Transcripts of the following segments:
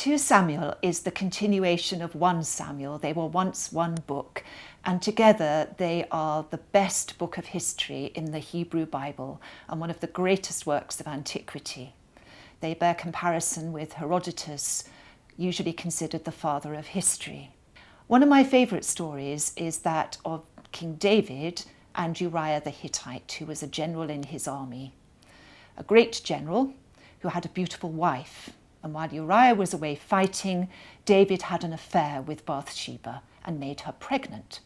2 Samuel is the continuation of 1 Samuel. They were once one book, and together they are the best book of history in the Hebrew Bible and one of the greatest works of antiquity. They bear comparison with Herodotus, usually considered the father of history. One of my favourite stories is that of King David and Uriah the Hittite, who was a general in his army. A great general who had a beautiful wife. And while Uriah was away fighting, David had an affair with Bathsheba and made her pregnant.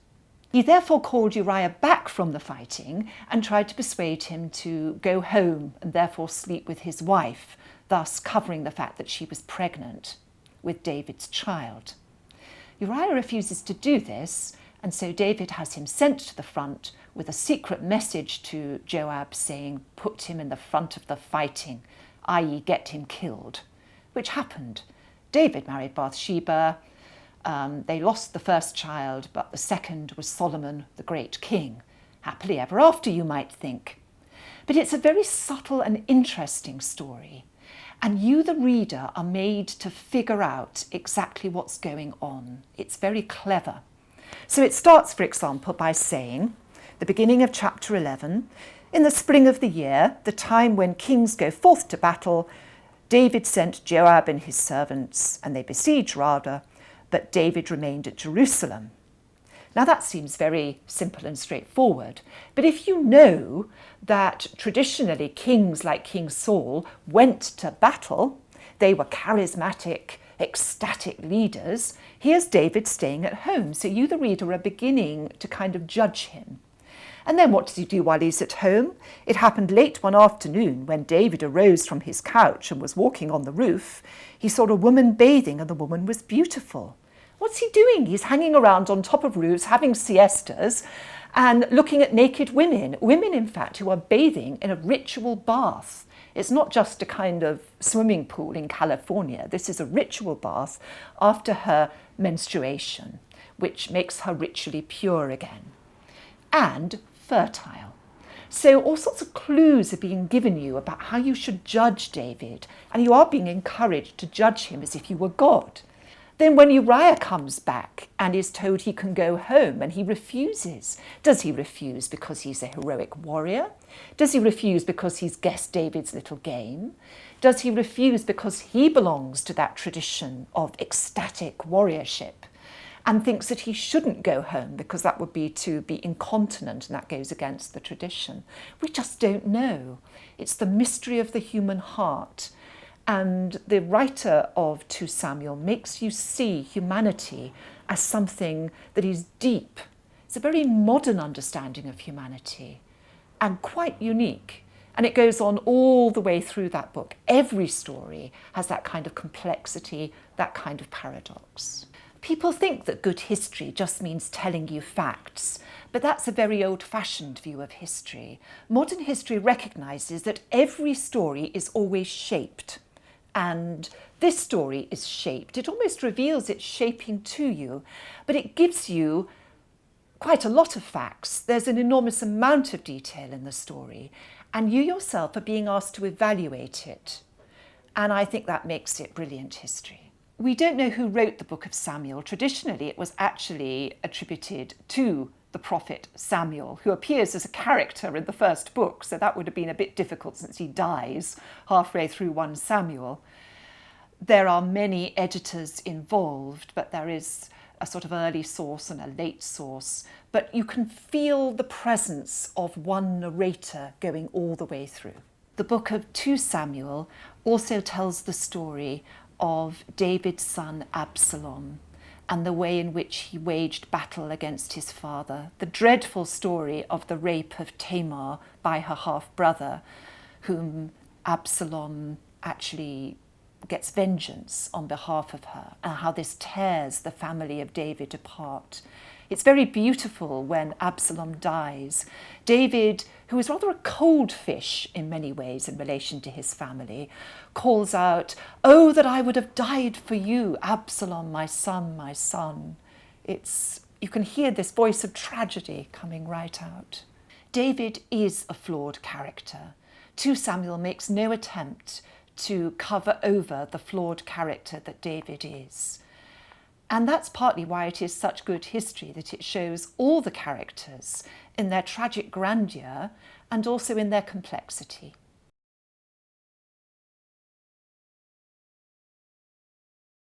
He therefore called Uriah back from the fighting and tried to persuade him to go home and therefore sleep with his wife, thus covering the fact that she was pregnant with David's child. Uriah refuses to do this, and so David has him sent to the front with a secret message to Joab saying, put him in the front of the fighting, i.e. get him killed. Which happened. David married Bathsheba. They lost the first child, but the second was Solomon, the great king. Happily ever after, you might think. But it's a very subtle and interesting story. And you, the reader, are made to figure out exactly what's going on. It's very clever. So it starts, for example, by saying, the beginning of chapter 11, in the spring of the year, the time when kings go forth to battle, David sent Joab and his servants, and they besieged Radah, but David remained at Jerusalem. Now that seems very simple and straightforward, but if you know that traditionally kings like King Saul went to battle, they were charismatic, ecstatic leaders, here's David staying at home. So you, the reader, are beginning to kind of judge him. And then what does he do while he's at home? It happened late one afternoon when David arose from his couch and was walking on the roof. He saw a woman bathing and the woman was beautiful. What's he doing? He's hanging around on top of roofs, having siestas and looking at naked women. Women, in fact, who are bathing in a ritual bath. It's not just a kind of swimming pool in California. This is a ritual bath after her menstruation, which makes her ritually pure again. And fertile. So all sorts of clues are being given you about how you should judge David, and you are being encouraged to judge him as if you were God. Then when Uriah comes back and is told he can go home and he refuses, does he refuse because he's a heroic warrior? Does he refuse because he's guessed David's little game? Does he refuse because he belongs to that tradition of ecstatic warriorship and thinks that he shouldn't go home because that would be to be incontinent and that goes against the tradition? We just don't know. It's the mystery of the human heart. And the writer of 2 Samuel makes you see humanity as something that is deep. It's a very modern understanding of humanity and quite unique. And it goes on all the way through that book. Every story has that kind of complexity, that kind of paradox. People think that good history just means telling you facts, but that's a very old-fashioned view of history. Modern history recognises that every story is always shaped. And this story is shaped. It almost reveals its shaping to you, but it gives you quite a lot of facts. There's an enormous amount of detail in the story, and you yourself are being asked to evaluate it. And I think that makes it brilliant history. We don't know who wrote the book of Samuel. Traditionally, it was actually attributed to the prophet Samuel, who appears as a character in the first book, so that would have been a bit difficult since he dies halfway through 1 Samuel. There are many editors involved, but there is a sort of early source and a late source, but you can feel the presence of one narrator going all the way through. The book of 2 Samuel also tells the story of David's son Absalom and the way in which he waged battle against his father, the dreadful story of the rape of Tamar by her half-brother, whom Absalom actually gets vengeance on behalf of her, and how this tears the family of David apart. It's very beautiful when Absalom dies. David, who is rather a cold fish in many ways in relation to his family, calls out, "Oh, that I would have died for you, Absalom, my son, my son." You can hear this voice of tragedy coming right out. David is a flawed character. 2 Samuel makes no attempt to cover over the flawed character that David is. And that's partly why it is such good history, that it shows all the characters in their tragic grandeur and also in their complexity.